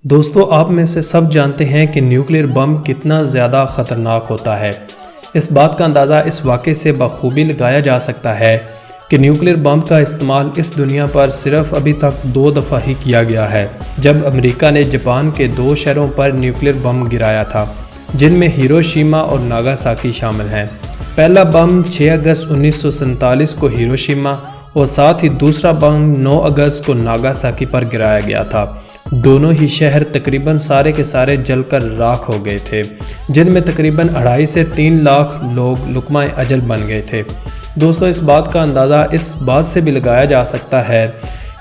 دوستو آپ میں سے سب جانتے ہیں کہ نیوکلیر بم کتنا زیادہ خطرناک ہوتا ہے۔ اس بات کا اندازہ اس واقعے سے بخوبی لگایا جا سکتا ہے کہ نیوکلیر بم کا استعمال اس دنیا پر صرف ابھی تک 2 دفعہ ہی کیا گیا ہے، جب امریکہ نے جاپان کے 2 شہروں پر نیوکلیر بم گرایا تھا، جن میں ہیروشیما اور ناگاساکی شامل ہیں۔ پہلا بم 6 اگست 1947 کو ہیروشیما اور ساتھ ہی دوسرا بم 9 اگست کو ناگاساکی پر گرایا گیا تھا۔ دونوں ہی شہر تقریباً سارے کے سارے جل کر راکھ ہو گئے تھے، جن میں تقریباً 2.5 سے 3 لاکھ لوگ لقمہ اجل بن گئے تھے۔ دوستو اس بات کا اندازہ اس بات سے بھی لگایا جا سکتا ہے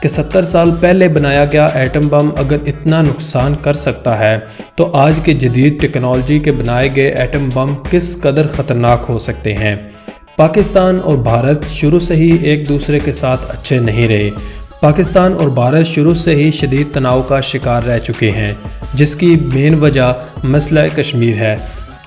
کہ 70 سال پہلے بنایا گیا ایٹم بم اگر اتنا نقصان کر سکتا ہے تو آج کے جدید ٹیکنالوجی کے بنائے گئے ایٹم بم کس قدر خطرناک ہو سکتے ہیں۔ پاکستان اور بھارت شروع سے ہی ایک دوسرے کے ساتھ اچھے نہیں رہے۔ پاکستان اور بھارت شروع سے ہی شدید تناؤ کا شکار رہ چکے ہیں، جس کی مین وجہ مسئلہ کشمیر ہے،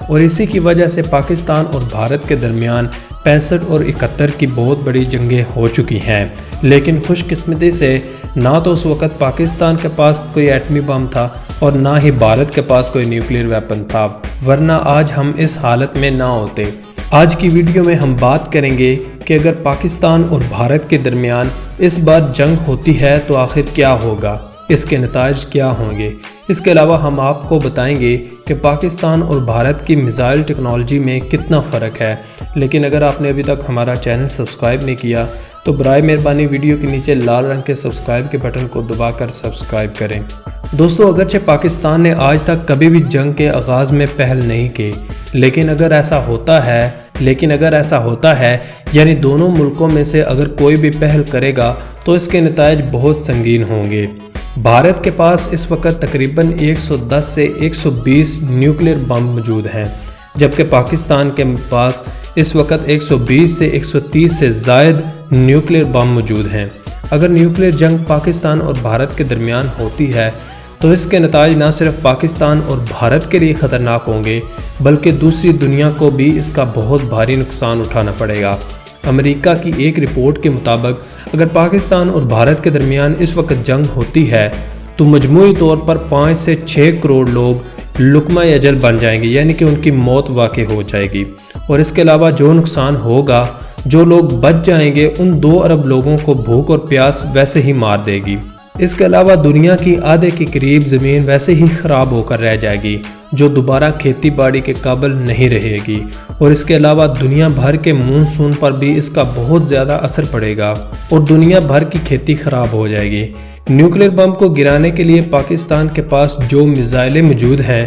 اور اسی کی وجہ سے پاکستان اور بھارت کے درمیان 65 اور 71 کی بہت بڑی جنگیں ہو چکی ہیں۔ لیکن خوش قسمتی سے نہ تو اس وقت پاکستان کے پاس کوئی ایٹمی بم تھا اور نہ ہی بھارت کے پاس کوئی نیوکلیر ویپن تھا، ورنہ آج ہم اس حالت میں نہ ہوتے۔ آج کی ویڈیو میں ہم بات کریں گے کہ اگر پاکستان اور بھارت کے درمیان اس بار جنگ ہوتی ہے تو آخر کیا ہوگا، اس کے نتائج کیا ہوں گے۔ اس کے علاوہ ہم آپ کو بتائیں گے کہ پاکستان اور بھارت کی میزائل ٹیکنالوجی میں کتنا فرق ہے۔ لیکن اگر آپ نے ابھی تک ہمارا چینل سبسکرائب نہیں کیا تو برائے مہربانی ویڈیو کے نیچے لال رنگ کے سبسکرائب کے بٹن کو دبا کر سبسکرائب کریں۔ دوستو اگرچہ پاکستان نے آج تک کبھی بھی جنگ کے آغاز میں پہل نہیں کی، لیکن اگر ایسا ہوتا ہے یعنی دونوں ملکوں میں سے اگر کوئی بھی پہل کرے گا تو اس کے نتائج بہت سنگین ہوں گے۔ بھارت کے پاس اس وقت تقریباً 110 سے 120 نیوکلیر بم موجود ہیں، جبکہ پاکستان کے پاس اس وقت 120 سے 130 سے زائد نیوکلیر بم موجود ہیں۔ اگر نیوکلیر جنگ پاکستان اور بھارت کے درمیان ہوتی ہے تو اس کے نتائج نہ صرف پاکستان اور بھارت کے لیے خطرناک ہوں گے بلکہ دوسری دنیا کو بھی اس کا بہت بھاری نقصان اٹھانا پڑے گا۔ امریکہ کی ایک رپورٹ کے مطابق اگر پاکستان اور بھارت کے درمیان اس وقت جنگ ہوتی ہے تو مجموعی طور پر 5 سے 6 کروڑ لوگ لقمہ اجل بن جائیں گے، یعنی کہ ان کی موت واقع ہو جائے گی، اور اس کے علاوہ جو نقصان ہوگا، جو لوگ بچ جائیں گے ان 2 ارب لوگوں کو بھوک اور پیاس ویسے ہی مار دے گی۔ اس کے علاوہ دنیا کی آدھے کے قریب زمین ویسے ہی خراب ہو کر رہ جائے گی، جو دوبارہ کھیتی باڑی کے قابل نہیں رہے گی، اور اس کے علاوہ دنیا بھر کے مونسون پر بھی اس کا بہت زیادہ اثر پڑے گا اور دنیا بھر کی کھیتی خراب ہو جائے گی۔ نیوکلیر بم کو گرانے کے لیے پاکستان کے پاس جو میزائلیں موجود ہیں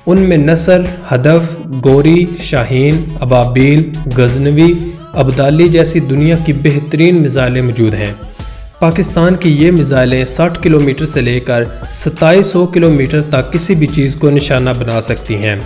ان میں نصر، ہدف، گوری، شاہین، ابابیل، غزنوی، ابدالی جیسی دنیا کی بہترین میزائلیں موجود ہیں۔ پاکستان کی یہ میزائلیں 60 کلومیٹر سے لے کر 2700 کلومیٹر تک کسی بھی چیز کو نشانہ بنا سکتی ہیں۔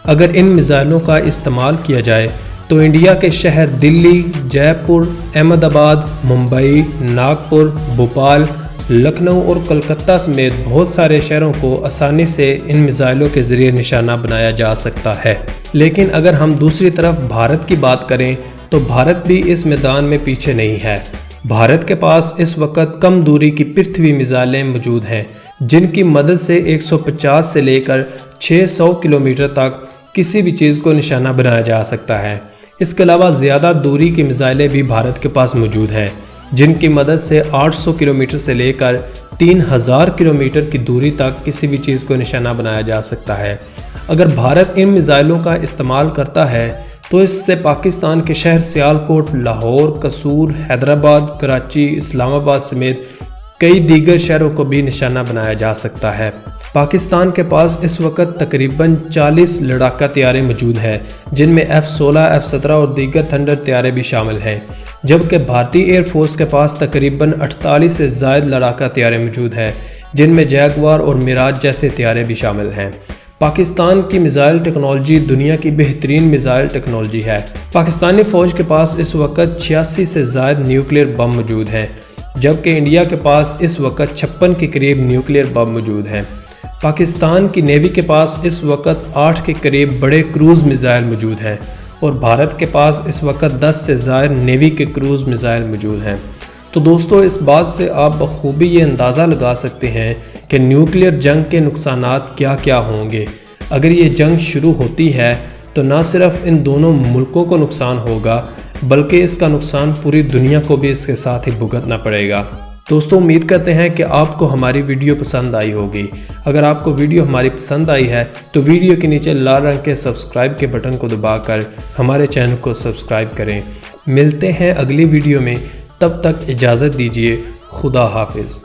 اگر ان میزائلوں کا استعمال کیا جائے تو انڈیا کے شہر دلی، جے پور، احمد آباد، ممبئی، ناگپور، بھوپال، لکھنؤ اور کلکتہ سمیت بہت سارے شہروں کو آسانی سے ان میزائلوں کے ذریعے نشانہ بنایا جا سکتا ہے۔ لیکن اگر ہم دوسری طرف بھارت کی بات کریں تو بھارت بھی اس میدان میں پیچھے نہیں ہے۔ بھارت کے پاس اس وقت کم دوری کی پرتھوی میزائلیں موجود ہیں، جن کی مدد سے 150 سے لے کر 600 کلومیٹر تک کسی بھی چیز کو نشانہ بنایا جا سکتا ہے۔ اس کے علاوہ زیادہ دوری کی میزائلیں بھی بھارت کے پاس موجود ہیں، جن کی مدد سے 800 کلومیٹر سے لے کر 3000 کلومیٹر کی دوری تک کسی بھی چیز کو نشانہ بنایا جا سکتا ہے۔ اگر بھارت ان میزائلوں کا استعمال کرتا ہے تو اس سے پاکستان کے شہر سیالکوٹ، لاہور، قصور، حیدرآباد، کراچی، اسلام آباد سمیت کئی دیگر شہروں کو بھی نشانہ بنایا جا سکتا ہے۔ پاکستان کے پاس اس وقت تقریباً 40 لڑاکا طیارے موجود ہیں، جن میں F-16، F-17 اور دیگر تھنڈر طیارے بھی شامل ہیں، جبکہ بھارتی ایئر فورس کے پاس تقریباً 48 سے زائد لڑاکا طیارے موجود ہیں، جن میں جیگوار اور میراج جیسے طیارے بھی شامل ہیں۔ پاکستان کی میزائل ٹیکنالوجی دنیا کی بہترین میزائل ٹیکنالوجی ہے۔ پاکستانی فوج کے پاس اس وقت 86 سے زائد نیوکلیر بم موجود ہیں، جبکہ انڈیا کے پاس اس وقت 56 کے قریب نیوکلیر بم موجود ہیں۔ پاکستان کی نیوی کے پاس اس وقت 8 کے قریب بڑے کروز میزائل موجود ہیں، اور بھارت کے پاس اس وقت 10 سے زائد نیوی کے کروز میزائل موجود ہیں۔ تو دوستو اس بات سے آپ بخوبی یہ اندازہ لگا سکتے ہیں کہ نیوکلیئر جنگ کے نقصانات کیا کیا ہوں گے۔ اگر یہ جنگ شروع ہوتی ہے تو نہ صرف ان دونوں ملکوں کو نقصان ہوگا بلکہ اس کا نقصان پوری دنیا کو بھی اس کے ساتھ ہی بھگتنا پڑے گا۔ دوستو امید کرتے ہیں کہ آپ کو ہماری ویڈیو پسند آئی ہوگی۔ اگر آپ کو ویڈیو ہماری پسند آئی ہے تو ویڈیو کے نیچے لال رنگ کے سبسکرائب کے بٹن کو دبا کر ہمارے چینل کو سبسکرائب کریں۔ ملتے ہیں اگلی ویڈیو میں، تب تک اجازت دیجیے۔ خدا حافظ۔